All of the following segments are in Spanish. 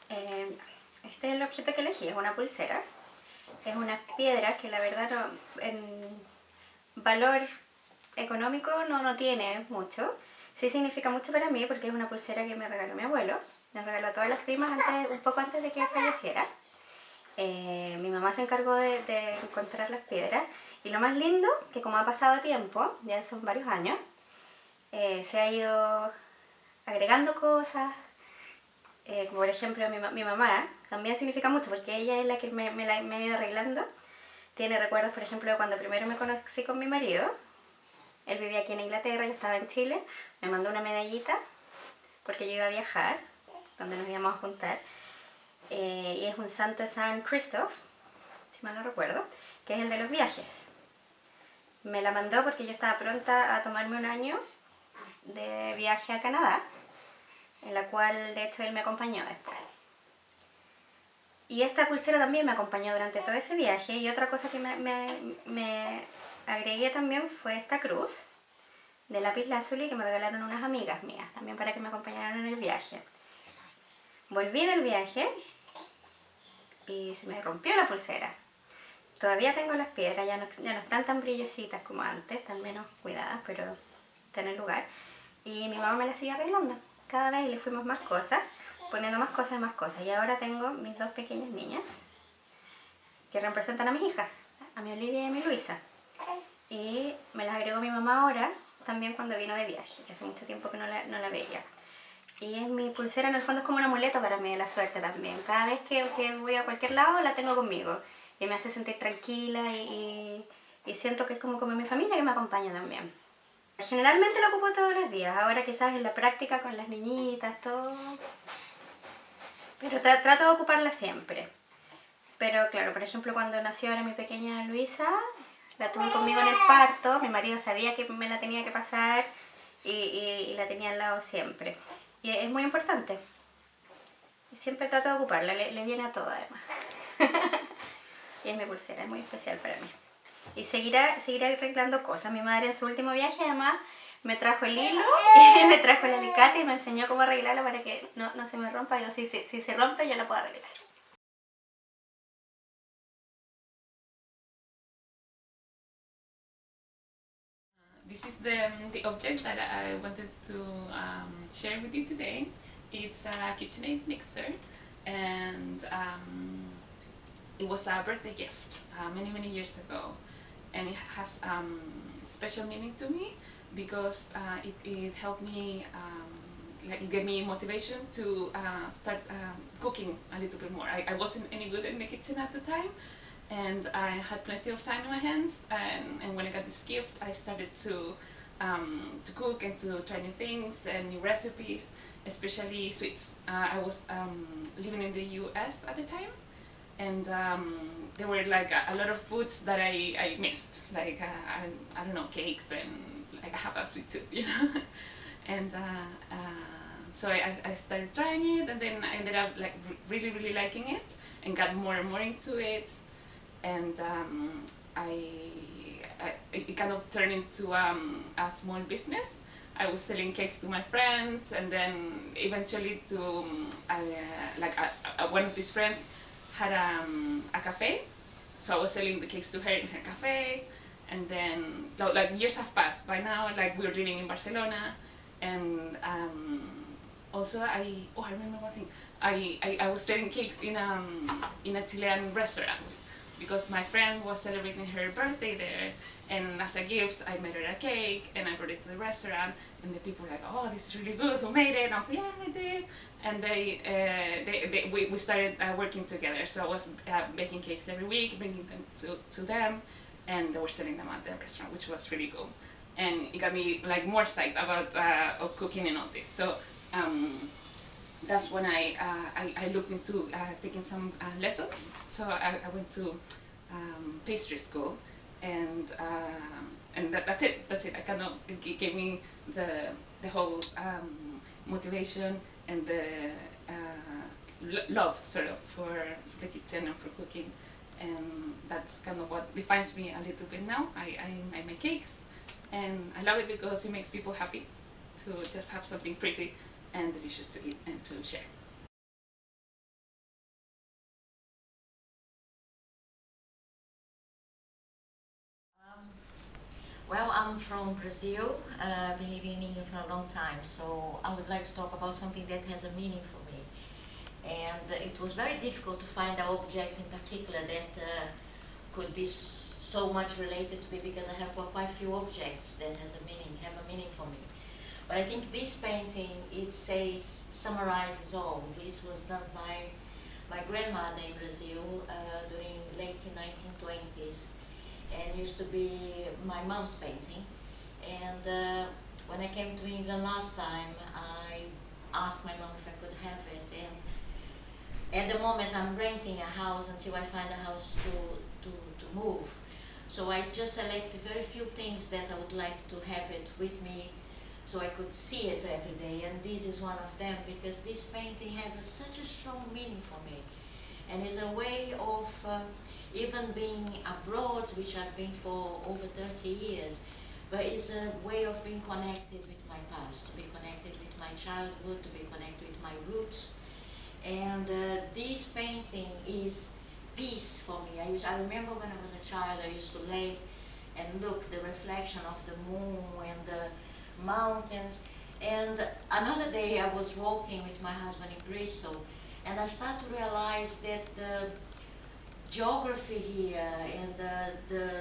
Eh, este es el objeto que elegí, es una pulsera. Es una piedra que la verdad en valor económico no tiene mucho. Sí significa mucho para mí porque es una pulsera que me regaló mi abuelo. Me regaló a todas las primas un poco antes de que falleciera. Mi mamá se encargó de encontrar las piedras. Y lo más lindo, que como ha pasado tiempo, ya son varios años, se ha ido agregando cosas. Por ejemplo, mi mamá también significa mucho porque ella es la que me ha ido arreglando. Tiene recuerdos, por ejemplo, de cuando primero me conocí con mi marido. Él vivía aquí en Inglaterra, yo estaba en Chile. Me mandó una medallita porque yo iba a viajar, donde nos íbamos a juntar. Y es un santo de San Christoph, si mal no recuerdo, que es el de los viajes. Me la mandó porque yo estaba pronta a tomarme un año de viaje a Canadá, en la cual de hecho él me acompañó después. Y esta pulsera también me acompañó durante todo ese viaje. Y otra cosa que me agregué también fue esta cruz de lápiz lazuli que me regalaron unas amigas mías, también para que me acompañaran en el viaje. Volví del viaje y se me rompió la pulsera. Todavía tengo las piedras, ya no están tan brillositas como antes, están menos cuidadas, pero están en lugar. Y mi mamá me las sigue arreglando. Cada vez le fuimos más cosas, poniendo más cosas y más cosas. Y ahora tengo mis dos pequeñas niñas que representan a mis hijas, a mi Olivia y a mi Luisa. Y me las agregó mi mamá ahora, también cuando vino de viaje, que hace mucho tiempo que no la veía. Y es mi pulsera, en el fondo es como un amuleto para mí de la suerte también. Cada vez que voy a cualquier lado la tengo conmigo. Y me hace sentir tranquila y siento que es como mi familia que me acompaña también. Generalmente lo ocupo todos los días, ahora quizás en la práctica con las niñitas, todo. Pero trato de ocuparla siempre. Pero claro, por ejemplo, cuando nació ahora mi pequeña Luisa, la tuve conmigo en el parto, mi marido sabía que me la tenía que pasar y la tenía al lado siempre. Y es muy importante. Y siempre trato de ocuparla, le viene a todo además. Y es mi pulsera, es muy especial para mí. Y seguirá arreglando cosas. Mi madre en su último viaje además me trajo el hilo y me trajo el alicate y me enseñó cómo arreglarla para que no se me rompa. Yo, si se rompe, yo la puedo arreglar. This is the object that I wanted to share with you today. It's a KitchenAid mixer, and it was a birthday gift many years ago, and it has special meaning to me because it helped me like it gave me motivation to start cooking a little bit more. I wasn't any good in the kitchen at the time, and I had plenty of time in my hands, and when I got this gift I started to cook and to try new things and new recipes, especially sweets. I was living in the US at the time, and there were like a lot of foods that I missed, like I don't know, cakes, and like I have a sweet tooth, you know. And so I started trying it, and then I ended up like really liking it and got more and more into it, and it kind of turned into a small business. I was selling cakes to my friends, and then eventually to one of these friends had a cafe, so I was selling the cakes to her in her cafe, and then like years have passed. By now, like we're living in Barcelona, and also I remember one thing. I was selling cakes in a Chilean restaurant because my friend was celebrating her birthday there, and as a gift I made her a cake and I brought it to the restaurant, and the people were like, oh, this is really good, who made it? And I was like, yeah, I did. And we started working together, so I was baking cakes every week, bringing them to them, and they were selling them at the restaurant, which was really cool, and it got me like more psyched about cooking and all this. So that's when I looked into taking some lessons. So I went to pastry school, and that's it. I kind of, it gave me the whole motivation and the love sort of for the kitchen and for cooking, and that's kind of what defines me a little bit now. I make cakes, and I love it because it makes people happy to just have something pretty and delicious to eat and to share. I'm from Brazil, been living in England for a long time, so I would like to talk about something that has a meaning for me. And it was very difficult to find an object in particular that could be so much related to me, because I have quite few objects that have a meaning for me. But I think this painting, it summarizes all. This was done by my grandmother in Brazil during late 1920s, and used to be my mom's painting. And when I came to England last time, I asked my mom if I could have it. And at the moment I'm renting a house until I find a house to move. So I just selected very few things that I would like to have it with me, so I could see it every day, and this is one of them, because this painting has such a strong meaning for me, and is a way of even being abroad, which I've been for over 30 years, but it's a way of being connected with my past, to be connected with my childhood, to be connected with my roots. And this painting is peace for me. I remember when I was a child, I used to lay and look the reflection of the moon and the mountains. And another day I was walking with my husband in Bristol, and I started to realize that the geography here and the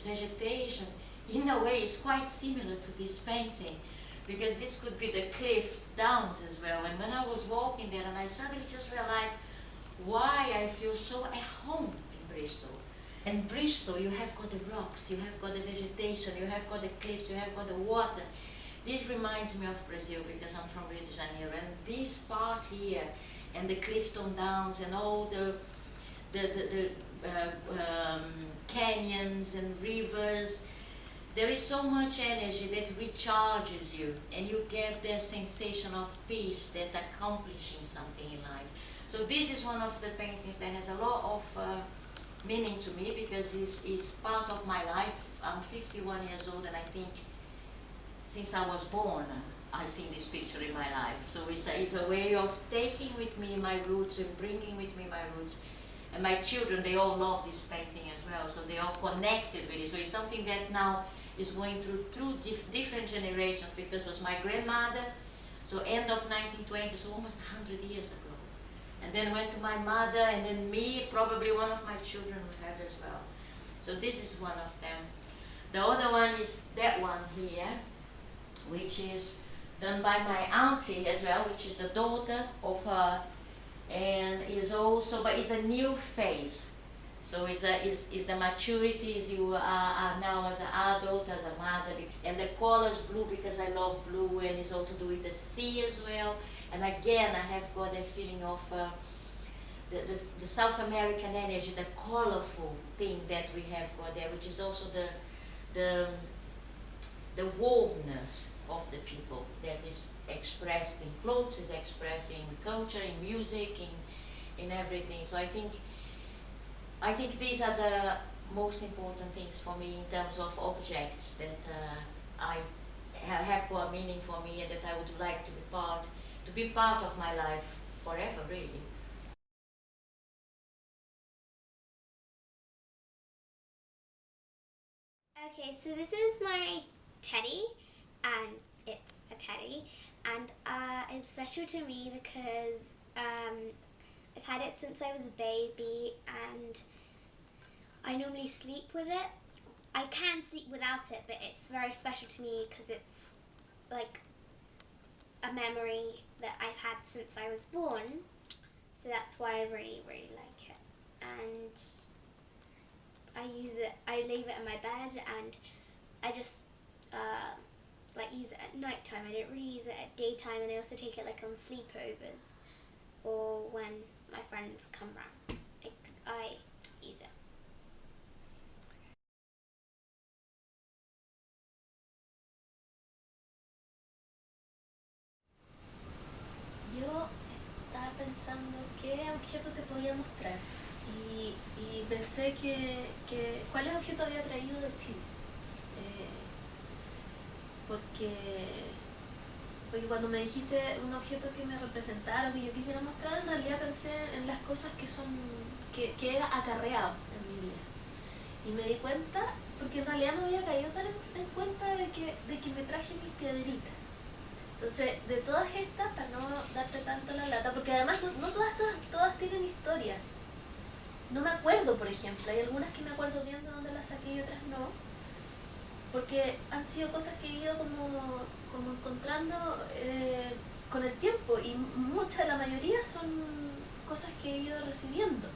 vegetation in a way is quite similar to this painting, because this could be the cliff downs as well. And when I was walking there, and I suddenly just realized why I feel so at home in Bristol. In Bristol, you have got the rocks, you have got the vegetation, you have got the cliffs, you have got the water. This reminds me of Brazil, because I'm from Rio de Janeiro, and this part here, and the Clifton Downs, and all the canyons and rivers, there is so much energy that recharges you, and you get that sensation of peace, that accomplishing something in life. So this is one of the paintings that has a lot of meaning to me, because it's part of my life. I'm 51 years old, and I think since I was born, I've seen this picture in my life. So it's a way of taking with me my roots and bringing with me my roots. And my children, they all love this painting as well, so they are connected with it. So it's something that now is going through two different generations, because it was my grandmother, so end of 1920, so almost 100 years ago. And then went to my mother, and then me, probably one of my children will have as well. So this is one of them. The other one is that one here, which is done by my auntie as well, which is the daughter of her, and is also, but it's a new phase. So it's the maturity, as you are now as an adult, as a mother. And the color's blue, because I love blue, and it's all to do with the sea as well. And again, I have got a feeling of the South American energy, the colorful thing that we have got there, which is also the warmness of the people that is expressed in clothes, is expressed in culture, in music, in everything. So I think these are the most important things for me in terms of objects that I have got meaning for me, and that I would like to be part of my life forever, really. Okay, so this is my teddy, and it's a teddy, and it's special to me because I've had it since I was a baby, and I normally sleep with it. I can sleep without it, but it's very special to me because it's like a memory that I've had since I was born, so that's why I really, really like it. And I use it, I leave it in my bed, and I just like use it at night time. I don't really use it at daytime, and I also take it like on sleepovers or when my friends come round. I use it. Yo estaba pensando qué objeto te podía mostrar y pensé que cuáles objetos había traído de Chile. Porque cuando me dijiste un objeto que me representara o que yo quisiera mostrar, en realidad pensé en las cosas que he acarreado en mi vida. Y me di cuenta porque en realidad no había caído tan en cuenta de que me traje mis piedritas. Entonces, de todas estas, para no darte tanto la lata, porque además no todas tienen historia. No me acuerdo, por ejemplo, hay algunas que me acuerdo bien de dónde las saqué y otras no, porque han sido cosas que he ido como encontrando con el tiempo, y la mayoría son cosas que he ido recibiendo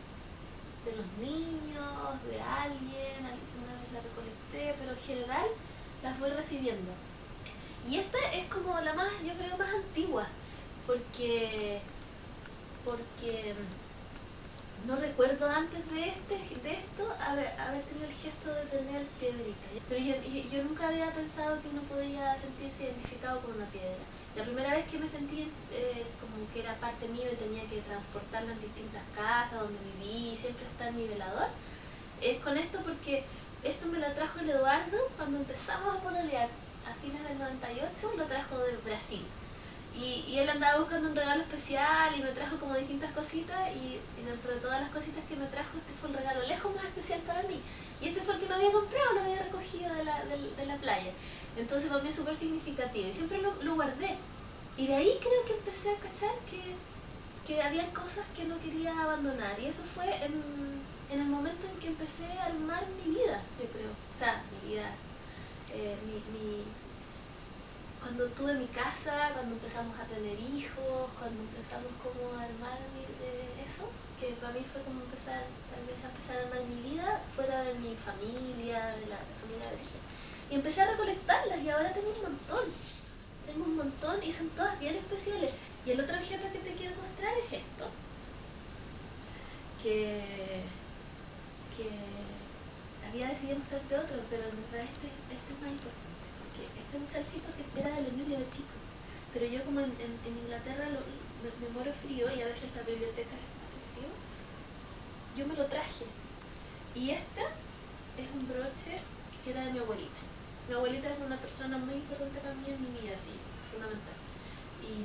de los niños, de alguien, alguna vez la recolecté, pero en general las voy recibiendo. Y esta es como la más, yo creo, más antigua, porque no recuerdo antes de esto haber tenido el gesto de tener piedritas. Pero yo nunca había pensado que uno podía sentirse identificado con una piedra. La primera vez que me sentí como que era parte mío y tenía que transportarla en distintas casas donde viví, siempre está en mi velador, es con esto, porque esto me lo trajo el Eduardo cuando empezamos a pololear a fines del 98, lo trajo de Brasil. Y él andaba buscando un regalo especial y me trajo como distintas cositas, y dentro de todas las cositas que me trajo, este fue el regalo lejos más especial para mí. Y este fue el que no había comprado, lo había recogido de la playa. Entonces para mí es súper significativo y siempre lo guardé. Y de ahí creo que empecé a cachar que había cosas que no quería abandonar. Y eso fue en el momento en que empecé a armar mi vida, yo creo. O sea, mi vida, cuando tuve mi casa, cuando empezamos a tener hijos, cuando empezamos como a armar eso, que para mí fue como empezar a armar mi vida fuera de mi familia, de la familia de origen. Y empecé a recolectarlas y ahora tengo un montón y son todas bien especiales. Y el otro objeto que te quiero mostrar es esto, que había decidido mostrarte otro, pero en verdad este es más importante. Este es un chalcito que era del Emilio de chico, pero yo como en Inglaterra me muero frío y a veces la biblioteca hace frío, yo me lo traje. Y este es un broche que era de mi abuelita. Mi abuelita es una persona muy importante para mí en mi vida, sí, fundamental. Y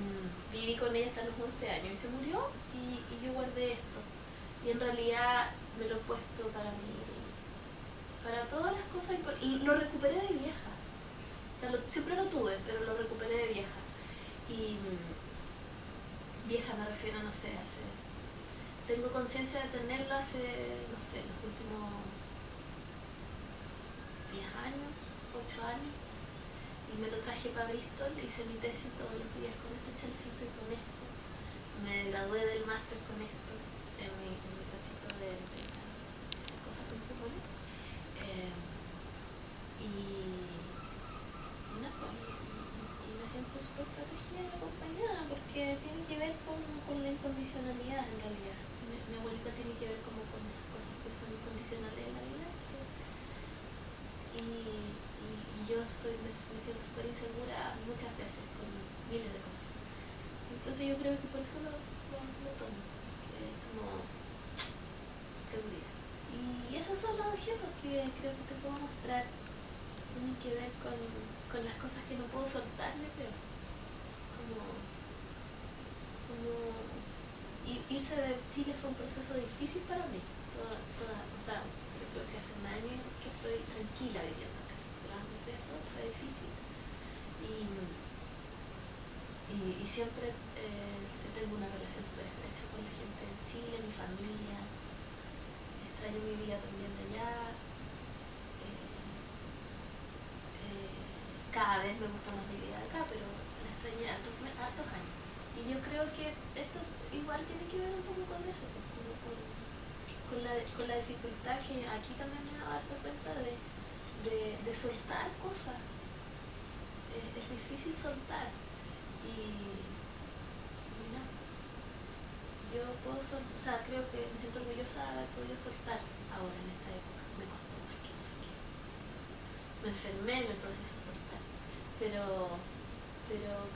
viví con ella hasta los 11 años y se murió, y yo guardé esto. Y en realidad me lo he puesto para todas las cosas, y lo recuperé de vieja. O sea, siempre lo tuve, pero lo recuperé de vieja. Y vieja me refiero, no sé, tengo conciencia de tenerlo hace, no sé, los últimos 10 años, 8 años. Y me lo traje para Bristol, hice mi tesis todos los días con este chalcito y con esto. Me gradué del máster con esto, en mi casito de esas cosas que se pone. Y me siento súper protegida y acompañada, porque tiene que ver con la incondicionalidad en realidad. Mi abuelita tiene que ver como con esas cosas que son incondicionales en la vida. Y yo me siento súper insegura muchas veces con miles de cosas. Entonces yo creo que por eso lo tomo, que es como seguridad. Y esos son los objetos que creo que te puedo mostrar. Tienen que ver con las cosas que no puedo soltar, yo creo. Como irse de Chile fue un proceso difícil para mí. O sea, yo creo que hace un año que estoy tranquila viviendo acá, pero antes de eso fue difícil. Y siempre tengo una relación súper estrecha con la gente de Chile, mi familia. Extraño mi vida también de allá. Cada vez me gusta más mi vida de acá, pero la extrañé hartos años. Y yo creo que esto igual tiene que ver un poco con eso, como con la dificultad que aquí también me he dado harta cuenta de soltar cosas. Es difícil soltar. Y nada, yo puedo soltar, o sea, creo que me siento orgullosa de haber podido soltar ahora en esta época. Me costó más que no sé qué. Me enfermé en el proceso de soltar. Pero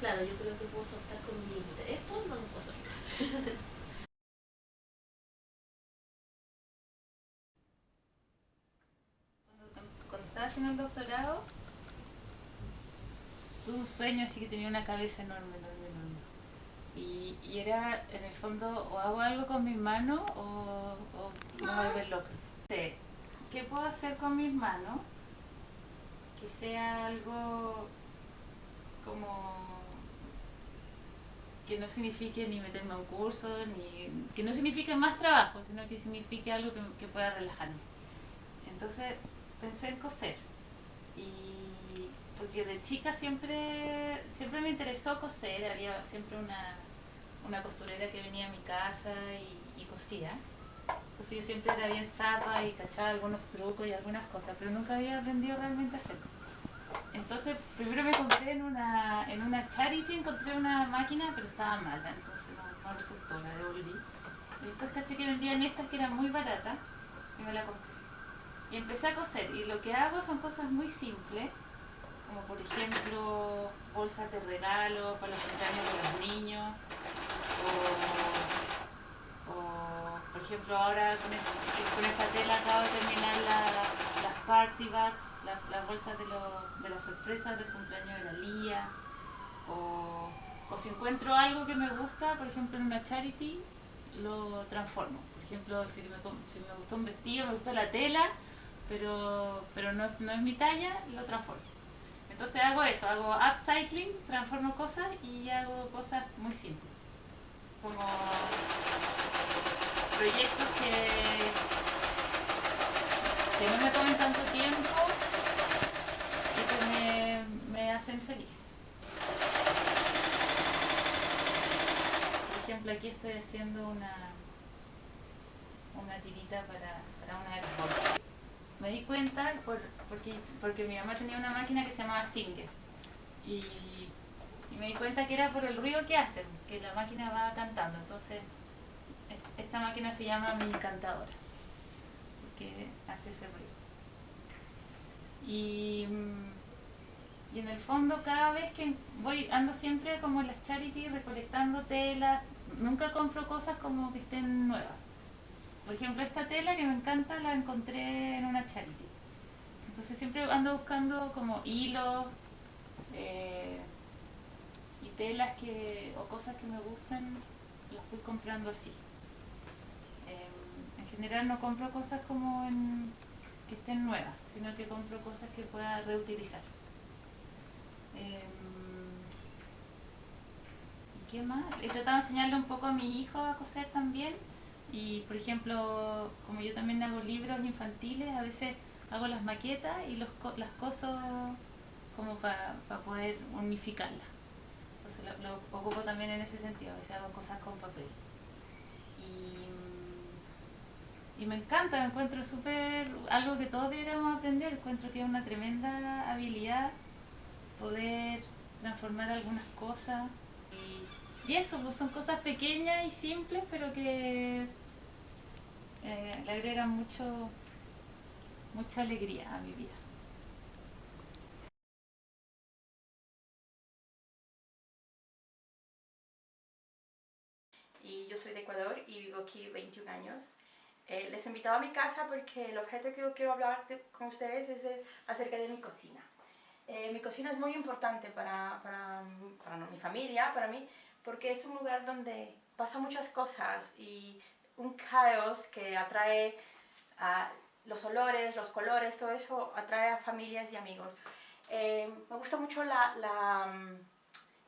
claro, yo creo que puedo soltar con un límite. Esto no lo puedo soltar. Cuando estaba haciendo el doctorado, tuve un sueño así que tenía una cabeza enorme. Y era, en el fondo, o hago algo con mis manos o me voy a volver loca. No sé, ¿qué puedo hacer con mis manos? sea algo como que no signifique ni meterme a un curso, ni que no signifique más trabajo, sino que signifique algo que pueda relajarme. Entonces pensé en coser, y porque de chica siempre me interesó coser, había siempre una costurera que venía a mi casa y cosía. Entonces yo siempre era bien zapa y cachaba algunos trucos y algunas cosas, pero nunca había aprendido realmente a hacerlo. Entonces primero me compré en una charity, encontré una máquina, pero estaba mala, entonces no resultó, la devolví. Y después caché que vendían estas que eran muy baratas y me la compré. Y empecé a coser, y lo que hago son cosas muy simples, como por ejemplo bolsas de regalo para los cumpleaños de los niños, o por ejemplo ahora con esta tela acabo de terminar las party bags, las bolsas de las sorpresas del cumpleaños de la Lía, o si encuentro algo que me gusta, por ejemplo en una charity, lo transformo. Por ejemplo, si me gustó un vestido, me gustó la tela, pero no es mi talla, lo transformo. Entonces hago eso, hago upcycling, transformo cosas y hago cosas muy simples, como proyectos que no me tomen tanto tiempo y que me hacen feliz. Por ejemplo, aquí estoy haciendo una tirita para una de las bolsas. Me di cuenta porque mi mamá tenía una máquina que se llamaba Singer, y me di cuenta que era por el ruido que hacen, que la máquina va cantando. Entonces esta máquina se llama Mi Encantadora, porque hace ese ruido. Y en el fondo, cada vez que ando siempre como en las charity recolectando telas, nunca compro cosas como que estén nuevas. Por ejemplo, esta tela que me encanta la encontré en una charity. Entonces siempre ando buscando como hilos y telas o cosas que me gustan, las voy comprando así. En general no compro cosas como que estén nuevas, sino que compro cosas que pueda reutilizar. ¿Y qué más? He tratado de enseñarle un poco a mis hijos a coser también. Y por ejemplo, como yo también hago libros infantiles, a veces hago las maquetas y las coso como para poder unificarlas. Entonces lo ocupo también en ese sentido, a veces hago cosas con papel. Y me encanta, me encuentro algo que todos deberíamos aprender, encuentro que es una tremenda habilidad poder transformar algunas cosas. Y eso, pues son cosas pequeñas y simples, pero que le agregan mucha alegría a mi vida. Y yo soy de Ecuador y vivo aquí 21 años. Les he invitado a mi casa porque el objeto que yo quiero hablar con ustedes es acerca de mi cocina. Mi cocina es muy importante para mi familia, para mí, porque es un lugar donde pasan muchas cosas y un caos que atrae a los olores, los colores, todo eso atrae a familias y amigos. Me gusta mucho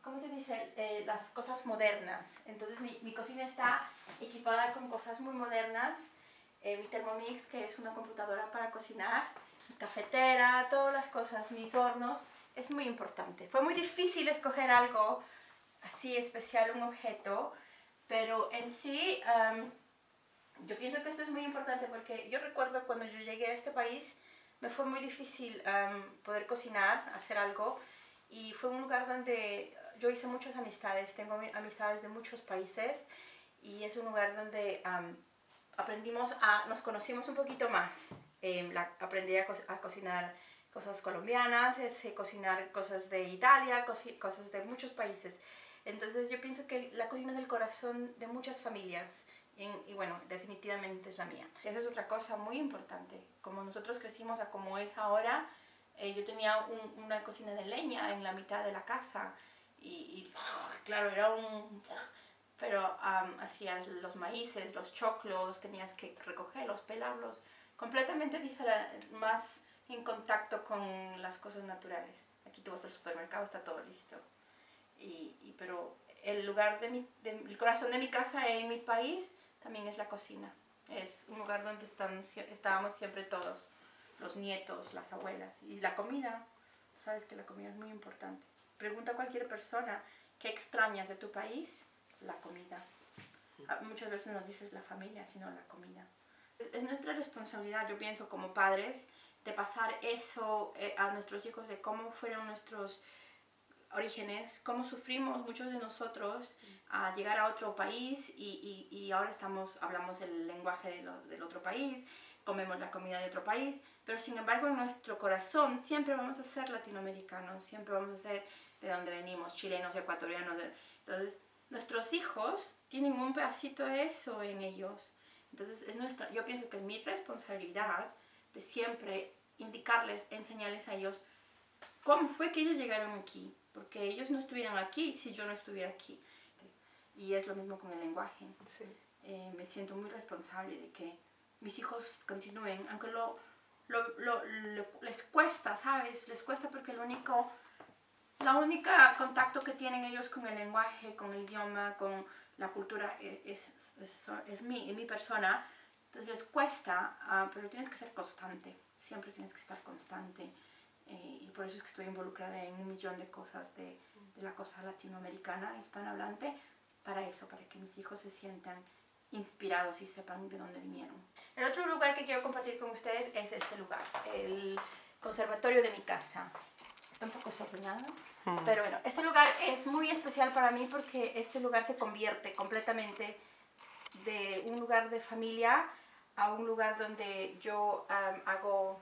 ¿cómo se dice? Las cosas modernas. Entonces mi cocina está equipada con cosas muy modernas. Mi Thermomix, que es una computadora para cocinar, mi cafetera, todas las cosas, mis hornos, es muy importante. Fue muy difícil escoger algo así especial, un objeto, pero en sí yo pienso que esto es muy importante porque yo recuerdo cuando yo llegué a este país me fue muy difícil poder cocinar, hacer algo, y fue un lugar donde yo hice muchas amistades, tengo amistades de muchos países, y es un lugar donde nos conocimos un poquito más. Aprendí a cocinar cosas colombianas, cocinar cosas de Italia, cosas de muchos países. Entonces yo pienso que la cocina es el corazón de muchas familias. Y bueno, definitivamente es la mía. Esa es otra cosa muy importante. Como nosotros crecimos a como es ahora, yo tenía una cocina de leña en la mitad de la casa y claro, era pero hacías los maíces, los choclos, tenías que recogerlos, pelarlos, completamente diferente, más en contacto con las cosas naturales. Aquí tú vas al supermercado, está todo listo. Pero el lugar el corazón de mi casa en mi país también es la cocina. Es un lugar donde estábamos siempre todos, los nietos, las abuelas. Y la comida, sabes que la comida es muy importante. Pregunta a cualquier persona, ¿qué extrañas de tu país? La comida. Muchas veces no dices la familia, sino la comida. Es nuestra responsabilidad, yo pienso, como padres, de pasar eso a nuestros hijos, de cómo fueron nuestros orígenes, cómo sufrimos muchos de nosotros a llegar a otro país y ahora hablamos el lenguaje del otro país, comemos la comida de otro país, pero sin embargo en nuestro corazón siempre vamos a ser latinoamericanos, siempre vamos a ser de donde venimos, chilenos, ecuatorianos. Entonces nuestros hijos tienen un pedacito de eso en ellos. Entonces yo pienso que es mi responsabilidad de siempre indicarles, enseñarles a ellos cómo fue que ellos llegaron aquí, porque ellos no estuvieran aquí si yo no estuviera aquí. Y es lo mismo con el lenguaje. Sí. Me siento muy responsable de que mis hijos continúen, aunque les cuesta, ¿sabes? Les cuesta porque la única contacto que tienen ellos con el lenguaje, con el idioma, con la cultura es mi persona. Entonces les cuesta, pero tienes que ser constante, siempre tienes que estar constante. Y por eso es que estoy involucrada en 1.000.000 de cosas de la cosa latinoamericana, hispanohablante, para eso, para que mis hijos se sientan inspirados y sepan de dónde vinieron. El otro lugar que quiero compartir con ustedes es este lugar, el conservatorio de mi casa. Está un poco desordenado, pero bueno, este lugar es muy especial para mí porque este lugar se convierte completamente de un lugar de familia a un lugar donde yo hago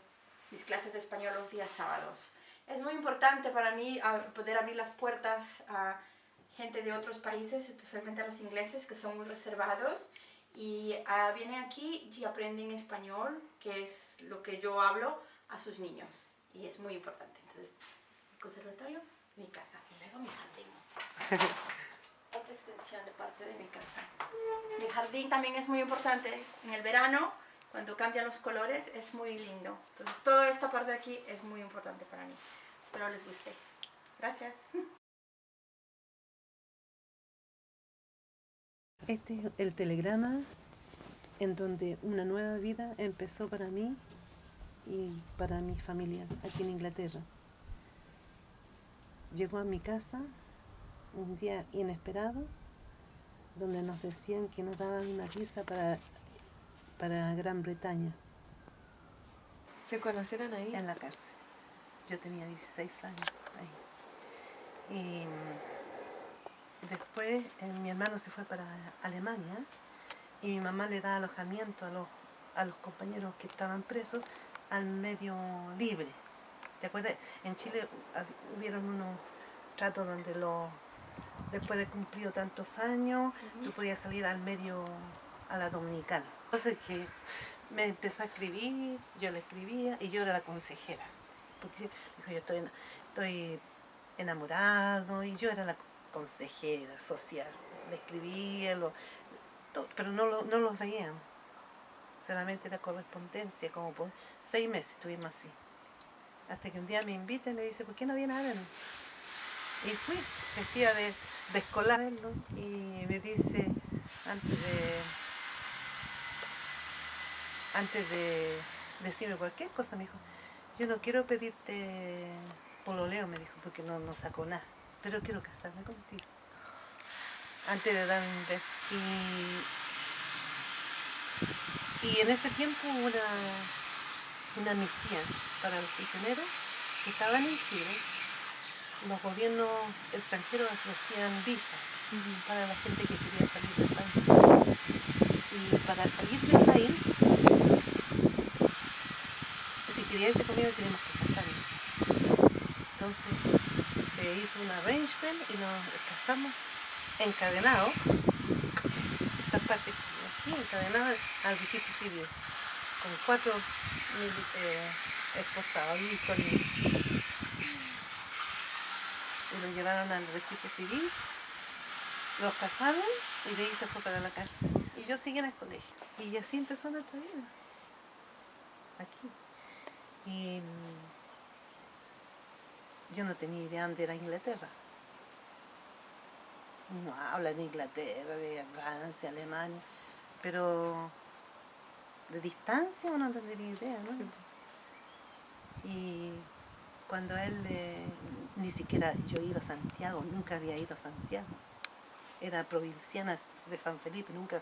mis clases de español los días sábados. Es muy importante para mí poder abrir las puertas a gente de otros países, especialmente a los ingleses, que son muy reservados, y vienen aquí y aprenden español, que es lo que yo hablo, a sus niños. Y es muy importante. Entonces, el conservatorio, mi casa, y luego mi jardín. Otra extensión de parte de mi casa. Mi jardín también es muy importante. En el verano, cuando cambian los colores, es muy lindo. Entonces, toda esta parte de aquí es muy importante para mí. Espero les guste. Gracias. Este es el telegrama en donde una nueva vida empezó para mí y para mi familia aquí en Inglaterra. Llegó a mi casa un día inesperado, donde nos decían que nos daban una visa para Gran Bretaña. ¿Se conocieron ahí? En la cárcel. Yo tenía 16 años ahí. Y después mi hermano se fue para Alemania y mi mamá le da alojamiento a los compañeros que estaban presos al medio libre. ¿Te acuerdas? En Chile hubieron unos tratos donde después de cumplido tantos años, tú podías salir al medio, a la dominical. Entonces que me empezó a escribir, yo le escribía y yo era la consejera. Porque dijo, yo estoy enamorado, y yo era la consejera social. Le escribía, todo, pero no los veían. Solamente era correspondencia, como por 6 meses estuvimos así. Hasta que un día me invita y me dice, ¿por qué no viene a verme? Y fui, vestida de escolar, ¿no? Y me dice, antes de decirme cualquier cosa, me dijo, yo no quiero pedirte pololeo, me dijo, porque no sacó nada, pero quiero casarme contigo. Antes de dar un beso. Y en ese tiempo hubo una amnistía para los prisioneros que estaban en Chile. Los gobiernos extranjeros ofrecían visas para la gente que quería salir del país. Y para salir del país, si quería irse conmigo, teníamos que casarnos. Entonces se hizo un arrangement y nos casamos encadenados, esta parte aquí, encadenados al registro civil, con 4 esposados y los llevaron al registro civil, los casaron y de ahí se fue para la cárcel. Y yo seguí en el colegio. Y así empezó nuestra vida. Aquí. Y yo no tenía idea dónde era Inglaterra. No habla de Inglaterra, de Francia, Alemania, pero de distancia uno no tendría idea, ¿no? Sí. Y cuando él, ni siquiera yo he ido a Santiago, nunca había ido a Santiago. Era provinciana de San Felipe, nunca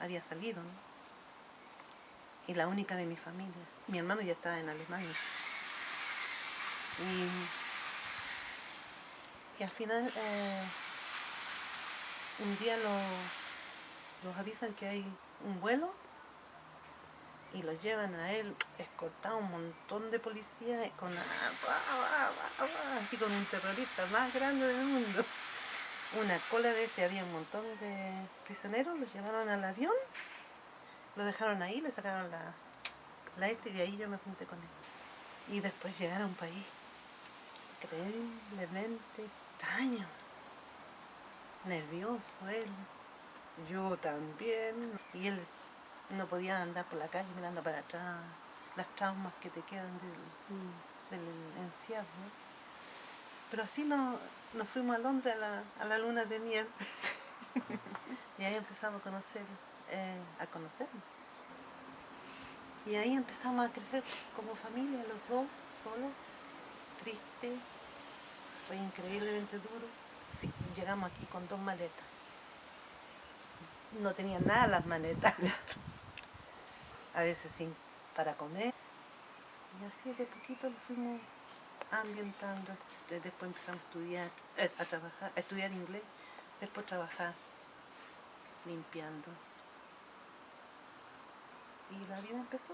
había salido, ¿no? Y la única de mi familia. Mi hermano ya estaba en Alemania. Y al final, un día los avisan que hay un vuelo y lo llevan a él escoltado un montón de policías así con un terrorista más grande del mundo. Una cola de había un montón de prisioneros, los llevaron al avión, lo dejaron ahí, le sacaron la y de ahí yo me junté con él. Y después llegar a un país increíblemente extraño, nervioso él, yo también, y él no podía andar por la calle mirando para atrás, las traumas que te quedan del encierro, ¿no? Pero así nos fuimos a Londres a la luna de miel y ahí empezamos a conocernos. Y ahí empezamos a crecer como familia, los dos, solos, tristes. Fue increíblemente duro. Sí, llegamos aquí con 2 maletas. No tenían nada las maletas. A veces para comer. Y así de poquito lo fuimos ambientando. Después empezamos a estudiar, a trabajar, a estudiar inglés. Después trabajar, limpiando. Y la vida empezó.